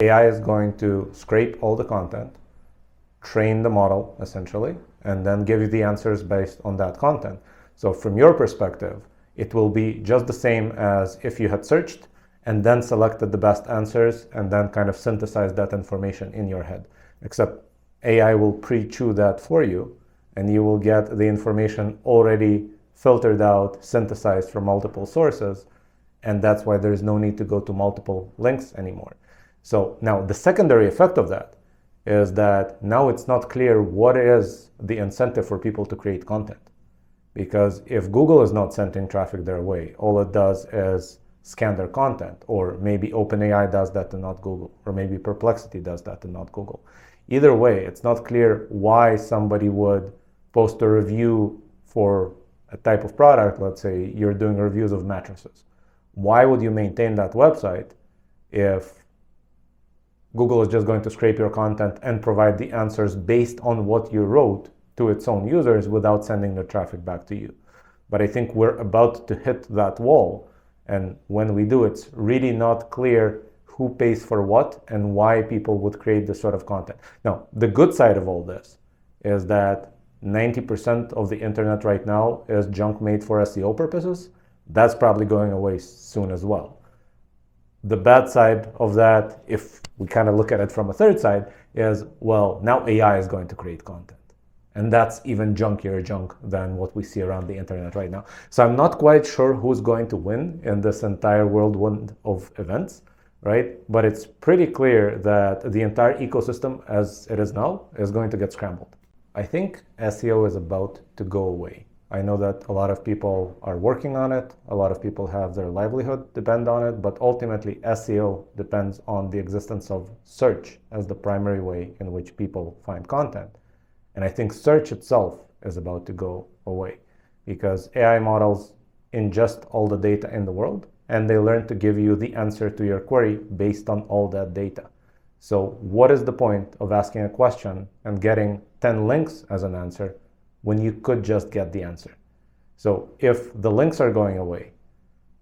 AI is going to scrape all the content, train the model essentially, and then give you the answers based on that content. So from your perspective, it will be just the same as if you had searched and then selected the best answers and then kind of synthesized that information in your head. Except AI will pre-chew that for you, and you will get the information already filtered out, synthesized from multiple sources, and that's why there's no need to go to multiple links anymore. So now the secondary effect of that is that now it's not clear what is the incentive for people to create content. Because if Google is not sending traffic their way, all it does is scan their content, or maybe OpenAI does that and not Google, or maybe Perplexity does that and not Google. Either way, it's not clear why somebody would post a review for a type of product. Let's say you're doing reviews of mattresses. Why would you maintain that website if Google is just going to scrape your content and provide the answers based on what you wrote to its own users without sending the traffic back to you? But I think we're about to hit that wall. And when we do, it's really not clear who pays for what and why people would create this sort of content. Now, the good side of all this is that 90% of the internet right now is junk made for SEO purposes. That's probably going away soon as well. The bad side of that, if we kind of look at it from a third side, is, well, now AI is going to create content. And that's even junkier junk than what we see around the internet right now. So I'm not quite sure who's going to win in this entire whirlwind of events, right? But it's pretty clear that the entire ecosystem as it is now is going to get scrambled. I think SEO is about to go away. I know that a lot of people are working on it. A lot of people have their livelihood depend on it, but ultimately SEO depends on the existence of search as the primary way in which people find content. And I think search itself is about to go away because AI models ingest all the data in the world and they learn to give you the answer to your query based on all that data. So what is the point of asking a question and getting 10 links as an answer when you could just get the answer? So if the links are going away,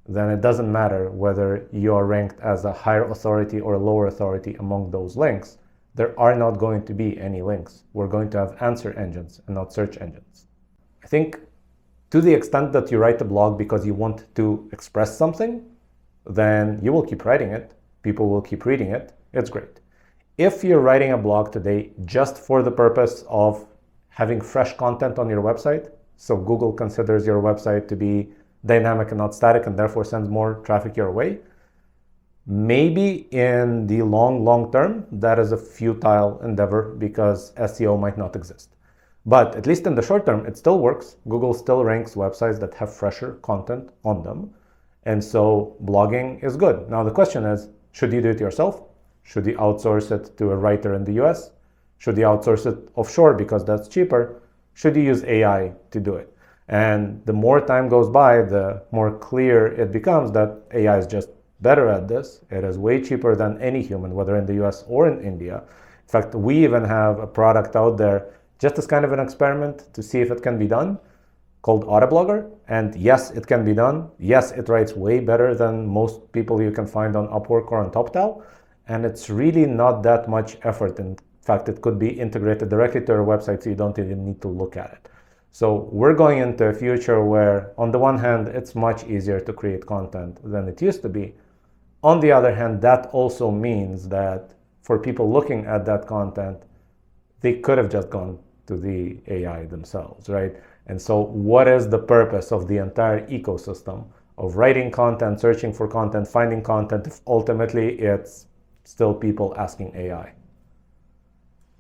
then it doesn't matter whether you are ranked as a higher authority or a lower authority among those links. There are not going to be any links. We're going to have answer engines and not search engines. I think to the extent that you write a blog because you want to express something, then you will keep writing it. People will keep reading it. It's great. If you're writing a blog today just for the purpose of having fresh content on your website, so Google considers your website to be dynamic and not static and therefore sends more traffic your way, maybe in the long term, that is a futile endeavor because SEO might not exist. But at least in the short term, it still works. Google still ranks websites that have fresher content on them. And so blogging is good. Now the question is, should you do it yourself? Should you outsource it to a writer in the US? Should you outsource it offshore because that's cheaper? Should you use AI to do it? And the more time goes by, the more clear it becomes that AI is just better at this. It is way cheaper than any human, whether in the US or in India. In fact, we even have a product out there just as kind of an experiment to see if it can be done called Autoblogger. And yes, it can be done. Yes, it writes way better than most people you can find on Upwork or on TopTal. And it's really not that much effort. In fact, it could be integrated directly to your website, so you don't even need to look at it. So we're going into a future where, on the one hand, it's much easier to create content than it used to be. On the other hand, that also means that for people looking at that content, they could have just gone to the AI themselves, right? And so what is the purpose of the entire ecosystem of writing content, searching for content, finding content, if ultimately it's still people asking AI?